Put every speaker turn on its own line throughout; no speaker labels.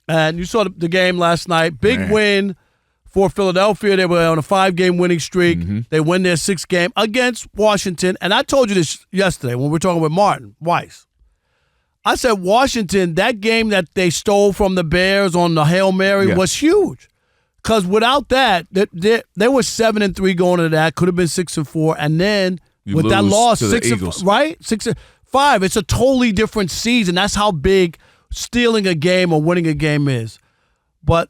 And you saw the game last night. Big win for Philadelphia. They were on a 5-game winning streak. They win their 6th game against Washington. And I told you this yesterday when we were talking with Martin Weiss. I said Washington, that game that they stole from the Bears on the Hail Mary was huge. Because without that, they were 7-3 going into that. Could have been 6-4. And then with that loss, 6-5. Right? 6-5. It's a totally different season. That's how big stealing a game or winning a game is. But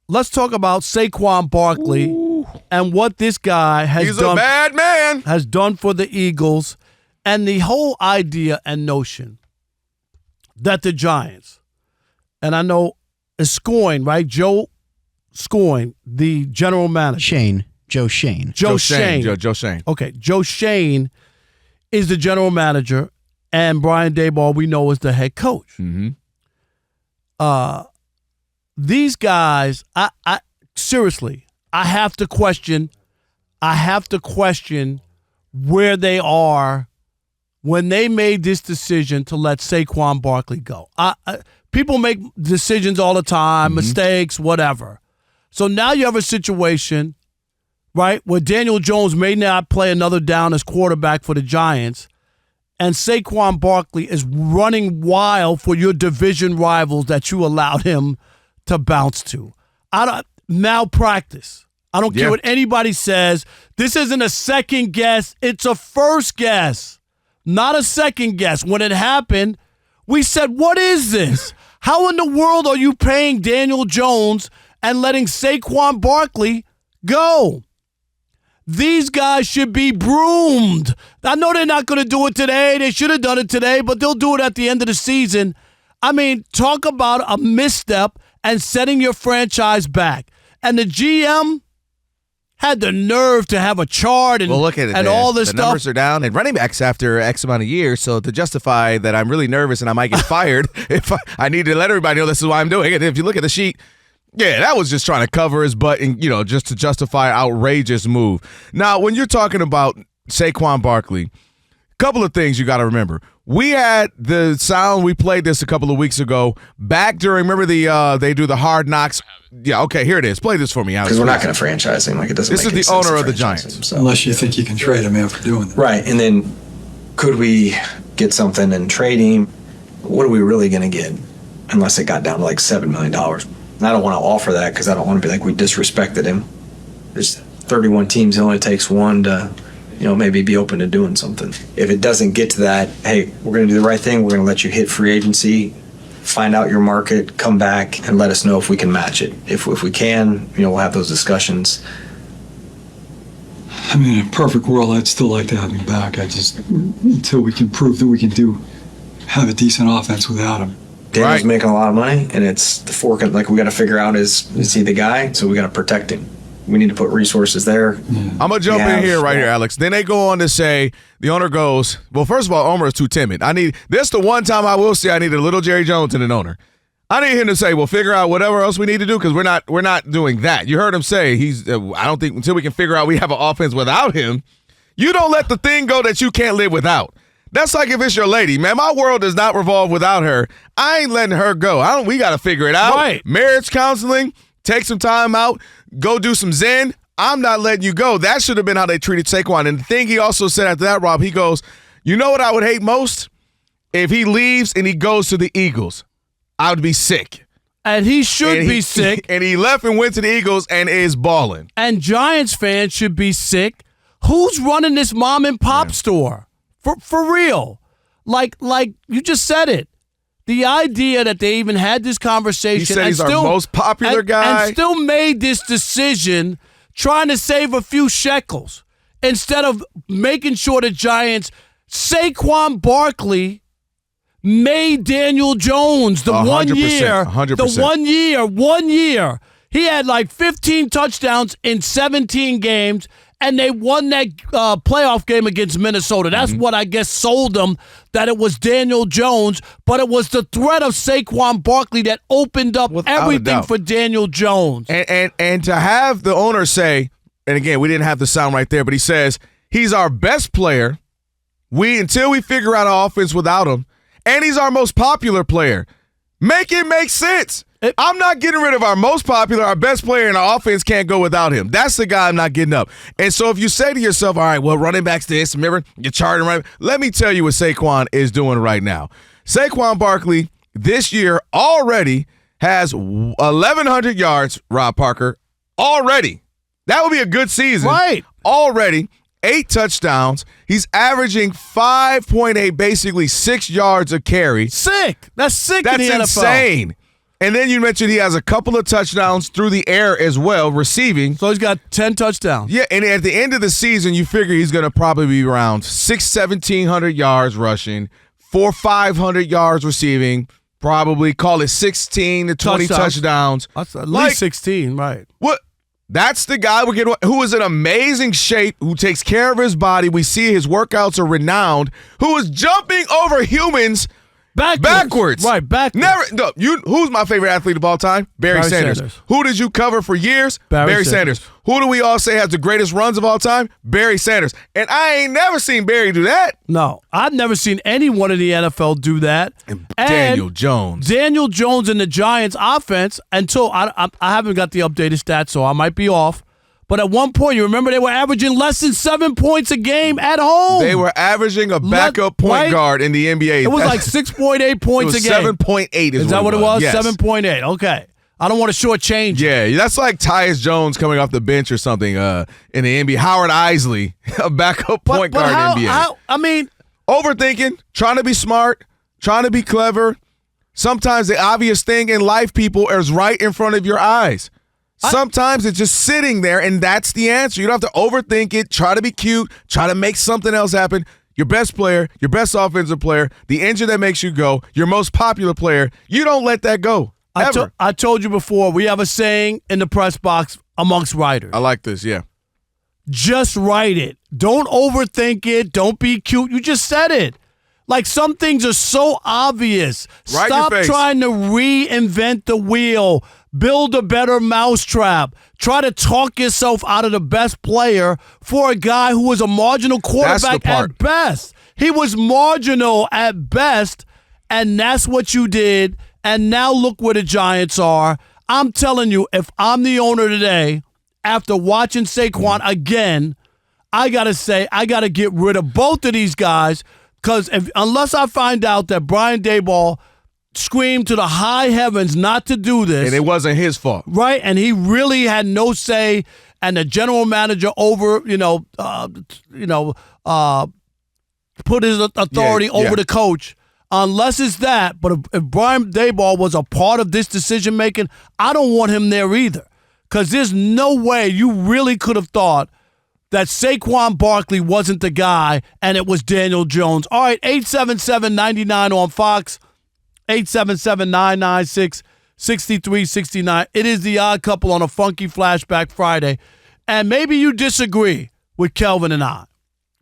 let's talk about Saquon Barkley and what this guy has done.
He's a bad man.
Has done for the Eagles. And the whole idea and notion that the Giants, and I know it's Scoin, right? Joe Scoin, the general manager.
Joe Shane.
Joe Shane.
Okay, Joe Shane is the general manager, and Brian Daboll, we know, is the head coach. These guys, I seriously, I have to question where they are when they made this decision to let Saquon Barkley go. People make decisions all the time, mistakes, whatever. So now you have a situation, right, where Daniel Jones may not play another down as quarterback for the Giants, and Saquon Barkley is running wild for your division rivals that you allowed him to bounce to. Malpractice. I don't care what anybody says. This isn't a second guess. It's a first guess. Not a second guess. When it happened, we said, what is this? How in the world are you paying Daniel Jones and letting Saquon Barkley go? These guys should be broomed. I know they're not going to do it today. They should have done it today, but they'll do it at the end of the season. I mean, talk about a misstep and setting your franchise back. And the GM had the nerve to have a chart and,
look at it,
and all this stuff.
The numbers are down, and running backs after X amount of years, so to justify that I'm really nervous and I might get fired, if I need to let everybody know this is why I'm doing it. If you look at the sheet, that was just trying to cover his butt and, just to justify an outrageous move. Now, when you're talking about Saquon Barkley, a couple of things you got to remember. We had the sound, we played this a couple of weeks ago, back during, remember they do the Hard Knocks. Yeah, okay, here it is. Play this for me, Alex.
Because we're not going to franchise him. It doesn't
This
make
is the
sense
owner
to
of the
franchise
Giants.
him, so.
Unless you think you can trade him after doing that.
Right, and then could we get something and trade him? What are we really going to get? Unless it got down to like $7 million. And I don't want to offer that because I don't want to be like we disrespected him. There's 31 teams. It only takes one to, maybe be open to doing something. If it doesn't get to that, hey, we're going to do the right thing. We're going to let you hit free agency, find out your market, come back, and let us know if we can match it. If we can, we'll have those discussions.
I mean, in a perfect world, I'd still like to have him back. Until we can prove that we can have a decent offense without him.
Daniel's making a lot of money, and it's the fork. Like, we got to figure out is he the guy? So we got to protect him. We need to put resources there.
Yeah.
I'm going to jump in here right here, Alex. Then they go on to say, the owner goes, well, first of all, Omer is too timid. This the one time I will say I need a little Jerry Jones in an owner. I need him to say, well, figure out whatever else we need to do because we're not doing that. You heard him say, I don't think until we can figure out we have an offense without him, you don't let the thing go that you can't live without. That's like if it's your lady, man. My world does not revolve without her. I ain't letting her go. We got to figure it out.
Right.
Marriage counseling, take some time out, go do some Zen. I'm not letting you go. That should have been how they treated Saquon. And the thing he also said after that, Rob, he goes, you know what I would hate most? If he leaves and he goes to the Eagles. I would be sick.
And he should be sick.
And he left and went to the Eagles and is balling.
And Giants fans should be sick. Who's running this mom and pop store? For real. Like you just said it. The idea that they even had this conversation.
He said he's our most popular guy.
And still made this decision trying to save a few shekels instead of making sure the Giants, Saquon Barkley made Daniel Jones the 100%, 100%. The 1 year. He had like 15 touchdowns in 17 games. And they won that playoff game against Minnesota. That's what I guess sold them, that it was Daniel Jones, but it was the threat of Saquon Barkley that opened up everything for Daniel Jones.
And to have the owner say, and again, we didn't have the sound right there, but he says, he's our best player. Until we figure out an offense without him, and he's our most popular player. Make it make sense. I'm not getting rid of our most popular, our best player in our offense can't go without him. That's the guy I'm not getting up. And so if you say to yourself, all right, well, running backs this, remember, you're charting right. Let me tell you what Saquon is doing right now. Saquon Barkley this year already has 1,100 yards, Rob Parker, already. That would be a good season.
Right.
Already. 8 touchdowns. He's averaging 5.8, basically 6 yards a carry.
Sick. That's sick
That's
in the NFL.
insane. And then you mentioned he has a couple of touchdowns through the air as well, receiving.
So he's got 10 touchdowns.
Yeah, and at the end of the season, you figure he's going to probably be around 1,700 yards rushing, 500 yards receiving, probably call it 16 to 20 touchdowns.
That's at least 16, right.
What? That's the guy we're getting, who is in amazing shape, who takes care of his body. We see his workouts are renowned, who is jumping over humans backwards.
Right, backwards.
Never. No, who's my favorite athlete of all time? Barry Sanders. Who did you cover for years? Barry Sanders. Who do we all say has the greatest runs of all time? Barry Sanders. And I ain't never seen Barry do that.
No, I've never seen anyone in the NFL do that.
And Daniel Jones.
Daniel Jones in the Giants offense, until I haven't got the updated stats, so I might be off. But at one point, you remember they were averaging less than 7 points a game at home.
They were averaging a backup point guard in the NBA.
It was like 6.8 points a game.
7.8
is that what it was?
Yes.
7.8. Okay. I don't want to shortchange.
Yeah, that's like Tyus Jones coming off the bench or something in the NBA. Howard Isley, a backup point guard in the NBA.
I mean,
overthinking, trying to be smart, trying to be clever. Sometimes the obvious thing in life, people, is right in front of your eyes. Sometimes it's just sitting there, and that's the answer. You don't have to overthink it, try to be cute, try to make something else happen. Your best player, your best offensive player, the engine that makes you go, your most popular player, you don't let that go. Ever.
I told you before, we have a saying in the press box amongst writers.
I like this, yeah.
Just write it. Don't overthink it. Don't be cute. You just said it. Like, some things are so obvious.
Right
Stop
in your face.
trying to reinvent the wheel. Build a better mousetrap. Try to talk yourself out of the best player for a guy who was a marginal quarterback at best. He was marginal at best, and that's what you did. And now look where the Giants are. I'm telling you, if I'm the owner today, after watching Saquon again, I got to say, I got to get rid of both of these guys, because unless I find out that Brian Daboll screamed to the high heavens not to do this.
And it wasn't his fault.
Right, and he really had no say, and the general manager put his authority over the coach. Unless it's that, but if Brian Daboll was a part of this decision-making, I don't want him there either. Because there's no way you really could have thought that Saquon Barkley wasn't the guy and it was Daniel Jones. All right, 877-99 on Fox, 877-996-6369. It is the Odd Couple on a Funky Flashback Friday. And maybe you disagree with Kelvin and I.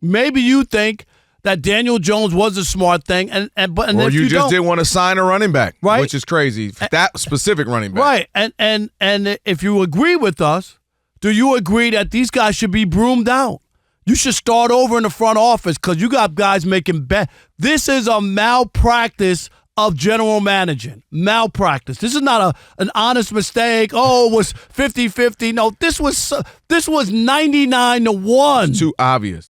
Maybe you think that Daniel Jones was a smart thing, or if
you just didn't want to sign a running back,
right?
Which is crazy. That specific running back,
right? And if you agree with us, do you agree that these guys should be broomed out? You should start over in the front office, because you got guys making bet. This is a malpractice of general managing. Malpractice. This is not an honest mistake. Oh, it was 50-50. No, this was 99-1.
It's too obvious.